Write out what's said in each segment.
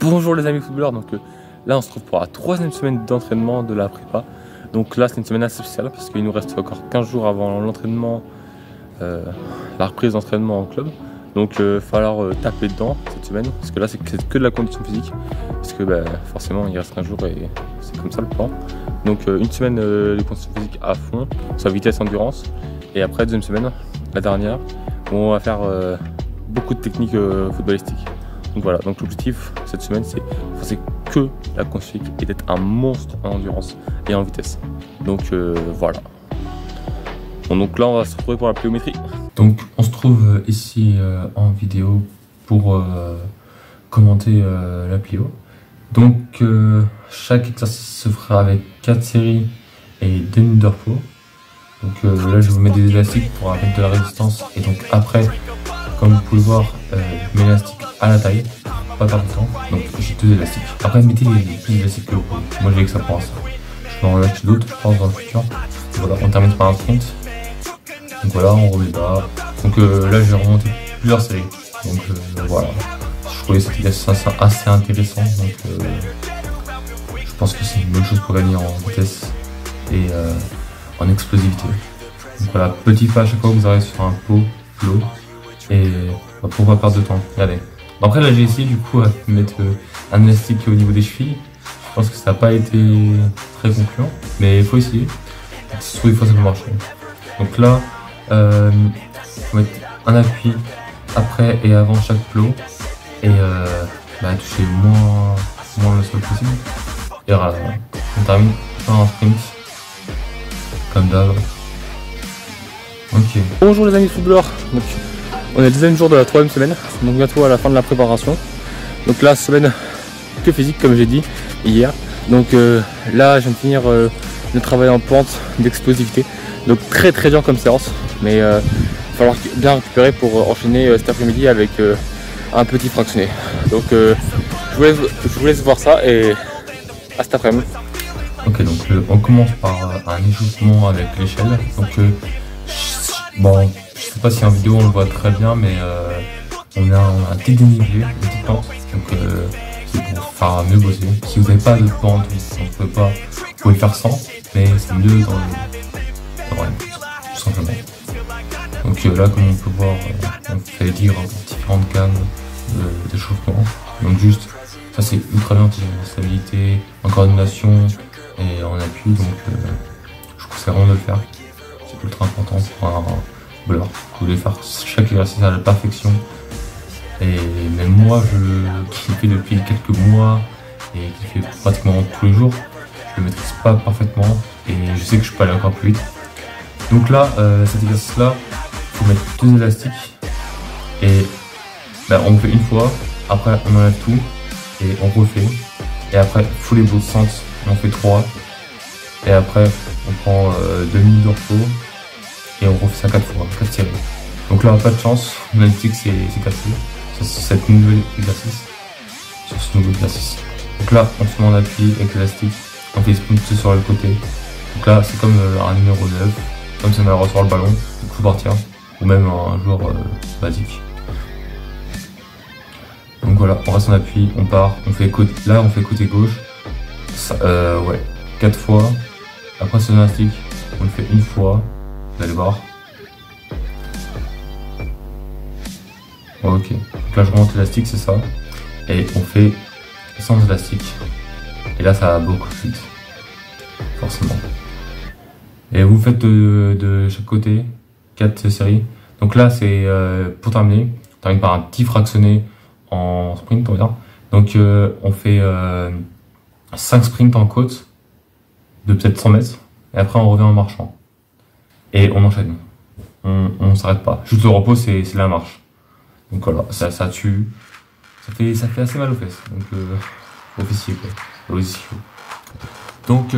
Bonjour les amis footballeurs, donc là on se retrouve pour la troisième semaine d'entraînement de la prépa. Donc là c'est une semaine assez spéciale parce qu'il nous reste encore 15 jours avant l'entraînement, la reprise d'entraînement en club. Donc il va falloir taper dedans cette semaine parce que là c'est que de la condition physique. Parce que forcément il reste 15 jours et c'est comme ça le plan. Donc une semaine les conditions physiques à fond, soit vitesse, endurance. Et après deuxième semaine, la dernière, où on va faire beaucoup de techniques footballistiques. Donc voilà, donc l'objectif cette semaine c'est que la condition physique et d'être un monstre en endurance et en vitesse. Donc voilà. Bon, donc là on va se retrouver pour la pliométrie. Donc on se trouve ici en vidéo pour commenter la plio. Donc chaque exercice se fera avec 4 séries et 2 minutes de repos. Donc là je vous mets des élastiques pour mettre de la résistance et donc après, comme vous pouvez voir, je mets l'élastique à la taille, pas perdre de temps, donc j'ai 2 élastiques. Après mettez les plus d'élastiques que vous pouvez, moi j'ai que ça pour l'instant. Je vais en lâcher d'autres, je pense, dans le futur. Voilà, on termine par un sprint. Donc voilà, on remet bas. Donc là j'ai remonté plusieurs séries. Donc voilà, je trouvais cet exercice assez intéressant. Donc je pense que c'est une bonne chose pour gagner en vitesse et en explosivité. Donc voilà, petit pas à chaque fois que vous arrivez sur un pot l'eau et pour pas perdre de temps. Regardez. Après là j'ai essayé du coup à mettre un élastique au niveau des chevilles. Je pense que ça n'a pas été très concluant, mais il faut essayer. Si des fois ça peut marcher. Donc là, faut mettre un appui après et avant chaque plot et toucher moins le sol possible. Et voilà, on termine par un sprint comme d'hab. Ok. Bonjour les amis footballeurs. Donc, on est le deuxième jour de la troisième semaine, donc bientôt à la fin de la préparation. Donc là, semaine que physique comme j'ai dit hier. Donc là, je viens de finir le travail en pente d'explosivité. Donc très dur comme séance, mais il va falloir bien récupérer pour enchaîner cet après-midi avec un petit fractionné. Donc je vous laisse voir ça et à cet après-midi. Ok, donc on commence par un échauffement avec l'échelle. Donc bon, je sais pas si en vidéo on le voit très bien, mais on a un petit dénivelé, une petite pente. Donc c'est pour faire mieux bosser. Si vous n'avez pas de pente, vous pouvez le faire sans, mais c'est mieux dans rien, tout simplement. Donc là, comme on peut voir, on fait dire différentes gammes d'échauffement. Donc juste, ça c'est ultra bien, en stabilité, en coordination et en appui. Donc je conseille vraiment de le faire. C'est ultra important pour un footballeur. Vous voulez faire chaque exercice à la perfection. Et même moi, qui le fais depuis quelques mois et qui le fais pratiquement tous les jours, je le maîtrise pas parfaitement et je sais que je peux aller encore plus vite. Donc là, cet exercice-là, il faut mettre 2 élastiques et on fait une fois, après on enlève tout et on refait. Et après, full ébauche centre, on fait 3. Et après, on prend 2 minutes de repos et on refait ça 4 fois, 4 séries. Donc là, pas de chance, l'élastique c'est cassé. Sur ce nouveau exercice. Donc là, on se met en appui avec l'élastique, on fait sprint sur le côté. Donc là, c'est comme un numéro 9, comme si on allait recevoir le ballon, il faut partir, ou même un joueur basique. Donc voilà, on reste en appui, on part, on fait côté gauche, 4 fois. Après c'est l'élastique, on le fait une fois, vous allez voir. Ok, donc là je remonte l'élastique, c'est ça. Et on fait sans élastique. Et là ça va beaucoup plus vite, forcément. Et vous faites de chaque côté 4 séries. Donc là c'est pour terminer, on termine par un petit fractionné en sprint, on va dire. Donc on fait 5 sprints en côte de peut-être 100 mètres. Et après on revient en marchant. Et on enchaîne. On s'arrête pas. Juste le repos c'est la marche. Donc voilà, ça tue, ça fait assez mal aux fesses, donc au fessier quoi, aux ischios. Donc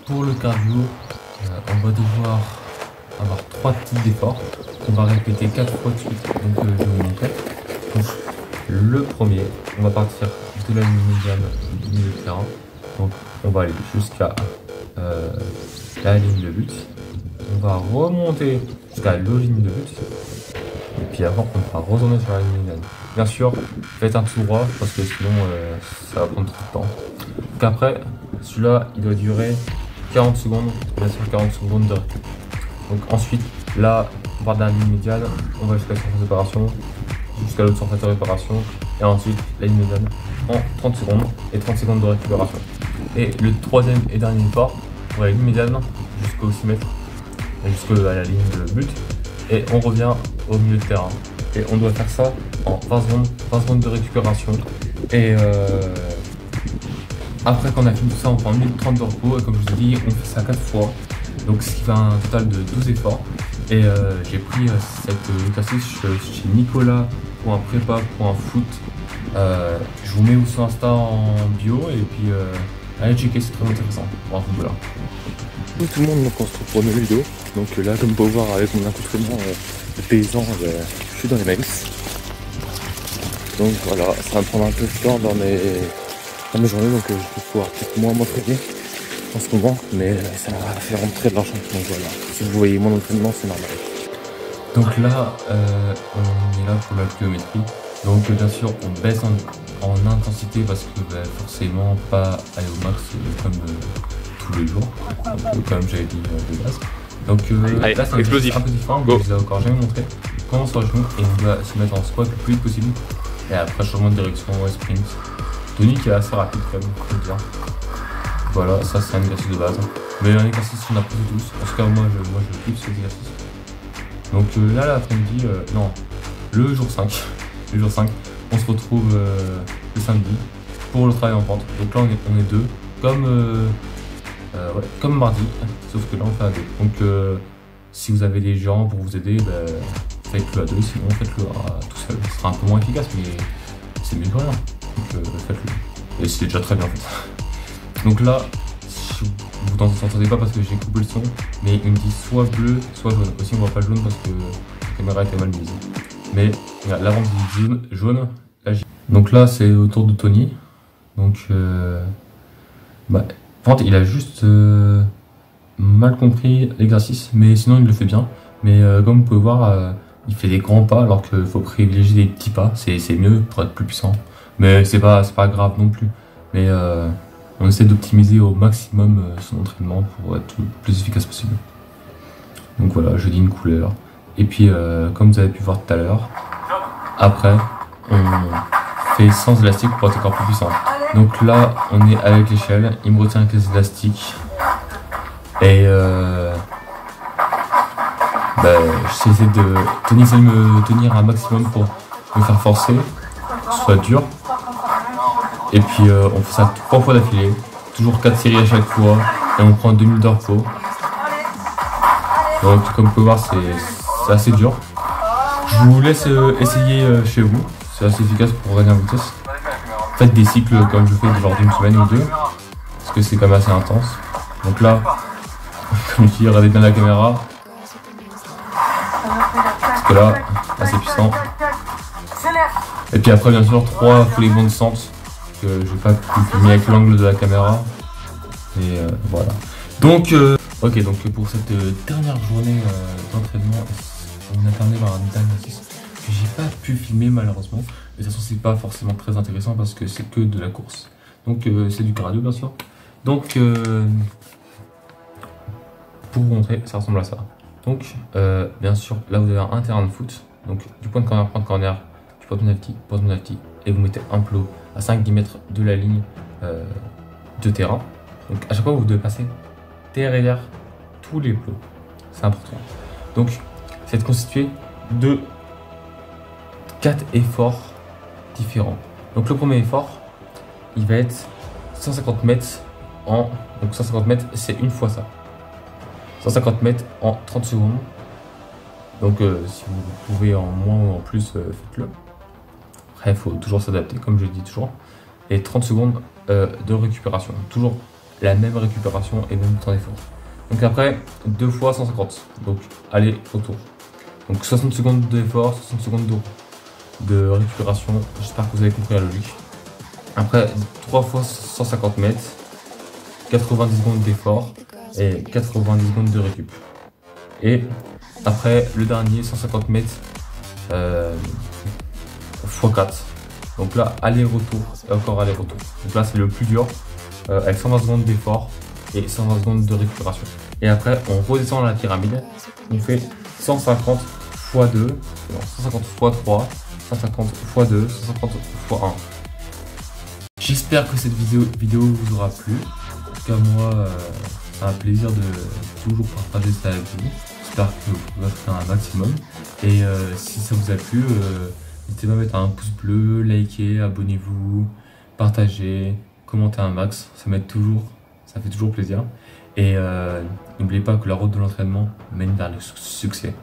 pour le cardio, on va devoir avoir 3 types d'efforts qu'on va répéter 4 fois de suite, donc je vais vous montrer. Donc le premier, on va partir de la ligne médiane du milieu de terrain, donc on va aller jusqu'à la ligne de but, on va remonter jusqu'à l'autre ligne de but. Et puis après, on pourra retourner sur la ligne médiane. Bien sûr, faites un tout droit parce que sinon ça va prendre trop de temps. Donc après, celui-là, il doit durer 40 secondes, bien sûr 40 secondes de récup. Donc ensuite, là, on part de la ligne médiane, on va jusqu'à la surface de réparation, jusqu'à l'autre surface de réparation, et ensuite la ligne médiane en 30 secondes et 30 secondes de récupération. Et le troisième et dernier effort, on va la ligne médiane jusqu'au 6 mètres, jusqu'à la ligne de but, et on revient au milieu de terrain. Et on doit faire ça en 20 secondes de récupération. Et après qu'on a fini tout ça, on prend 1 minute 30 de repos, et comme je vous ai dit, on fait ça 4 fois. Donc ce qui fait un total de 12 efforts. Et j'ai pris cette exercice chez Nicolas pour un prépa, pour un foot. Je vous mets aussi Insta en bio et puis allez checker, c'est très intéressant pour un footballeur. Bonjour tout le monde, donc on se retrouve pour une nouvelle vidéo. Donc là, comme vous pouvez voir avec mon accoutrement de paysan, je suis dans les mails. Donc voilà, ça va me prendre un peu de temps dans mes journées, donc je vais pouvoir peut-être moins m'entraîner en ce moment, mais ça va faire rentrer de l'argent. Donc voilà, si vous voyez mon entraînement, c'est normal. Donc là, on est là pour la pliométrie. Donc bien sûr, on baisse en intensité parce que forcément pas aller au max comme tous les jours, comme j'avais dit de base. Donc allez, là c'est explosif. Un peu différent, je vous ai encore jamais montré. On commence sur le genou et on doit se mettre en squat le plus vite possible. Et après changement de direction, sprint. Tony qui est assez rapide quand même, faut le dire. Voilà, ça c'est un exercice de base. Mais un exercice qu'on a posé tous. En tout cas moi je kiffe cet exercice. Donc là l'après-midi, non, le jour 5. Le jour 5, on se retrouve le samedi pour le travail en pente. Donc là on est deux, comme mardi, sauf que là on fait à deux. Donc si vous avez des gens pour vous aider, faites-le à deux, sinon faites-le tout seul. Ce sera un peu moins efficace, mais c'est mieux que rien. Donc faites-le. Et c'est déjà très bien en fait. Donc là, vous n'entendez pas parce que j'ai coupé le son, mais il me dit soit bleu, soit jaune. Aussi on voit pas le jaune parce que la caméra était mal mise. Mais l'avant dit jaune, là j'ai... Donc là c'est au tour de Tony. Donc par contre il a juste mal compris l'exercice, mais sinon il le fait bien. Mais comme vous pouvez voir, il fait des grands pas alors qu'il faut privilégier des petits pas. C'est mieux pour être plus puissant. Mais c'est pas grave non plus. Mais on essaie d'optimiser au maximum son entraînement pour être le plus efficace possible. Donc voilà, je dis une couleur. Et puis comme vous avez pu voir tout à l'heure, après on fait sans élastique pour être encore plus puissant. Donc là on est avec l'échelle, il me retient avec les élastiques. Et j'essaie de me tenir un maximum pour me faire forcer, que ce soit dur. Et puis on fait ça 3 fois d'affilée, toujours 4 séries à chaque fois, et on prend 2 minutes de repos. Donc comme vous pouvez voir c'est assez dur. Je vous laisse essayer chez vous, c'est assez efficace pour gagner en vitesse. Faites des cycles comme je fais genre d'une semaine ou deux, parce que c'est quand même assez intense. Donc là, comme je dis, regardez bien la caméra. Parce que là, assez puissant. Et puis après bien sûr 3 foulées de centre que je vais pas pu filmer avec l'angle de la caméra. Et voilà. Donc ok, donc pour cette dernière journée d'entraînement, on a terminé par un dernier exercice que j'ai pas pu filmer malheureusement. Mais de toute façon c'est pas forcément très intéressant parce que c'est que de la course. Donc c'est du cardio bien sûr. Donc pour vous montrer, ça ressemble à ça. Donc bien sûr là vous avez un terrain de foot. Donc du point de corner, tu poses mon penalty et vous mettez un plot à 5-10 mètres de la ligne de terrain. Donc à chaque fois vous devez passer derrière tous les plots, c'est important. Donc c'est constitué de 4 efforts différents. Donc le premier effort, il va être 150 mètres donc 150 mètres c'est une fois ça. 150 mètres en 30 secondes. Donc si vous pouvez en moins ou en plus, faites-le. Après il faut toujours s'adapter comme je dis toujours. Et 30 secondes de récupération. Toujours la même récupération et même temps d'effort. Donc après 2 fois 150. Donc allez autour. Donc 60 secondes d'effort, 60 secondes de récupération. J'espère que vous avez compris la logique. Après 3 fois 150 mètres, 90 secondes d'effort et 90 secondes de récup. Et après le dernier 150 mètres x4. Donc là, aller-retour et encore aller-retour. Donc là, c'est le plus dur avec 120 secondes d'effort et 120 secondes de récupération. Et après, on redescend la pyramide. On fait 150 x 2, non, 150 x 3, 150 x 2, 150 x 1. J'espère que cette vidéo vous aura plu. En tout cas, moi, c'est un plaisir de toujours partager ça avec vous. J'espère que vous pouvez faire un maximum. Et si ça vous a plu, n'hésitez pas à mettre un pouce bleu, liker, abonnez-vous, partagez, commentez un max. Ça m'aide toujours, ça fait toujours plaisir. Et n'oubliez pas que la route de l'entraînement mène vers le succès.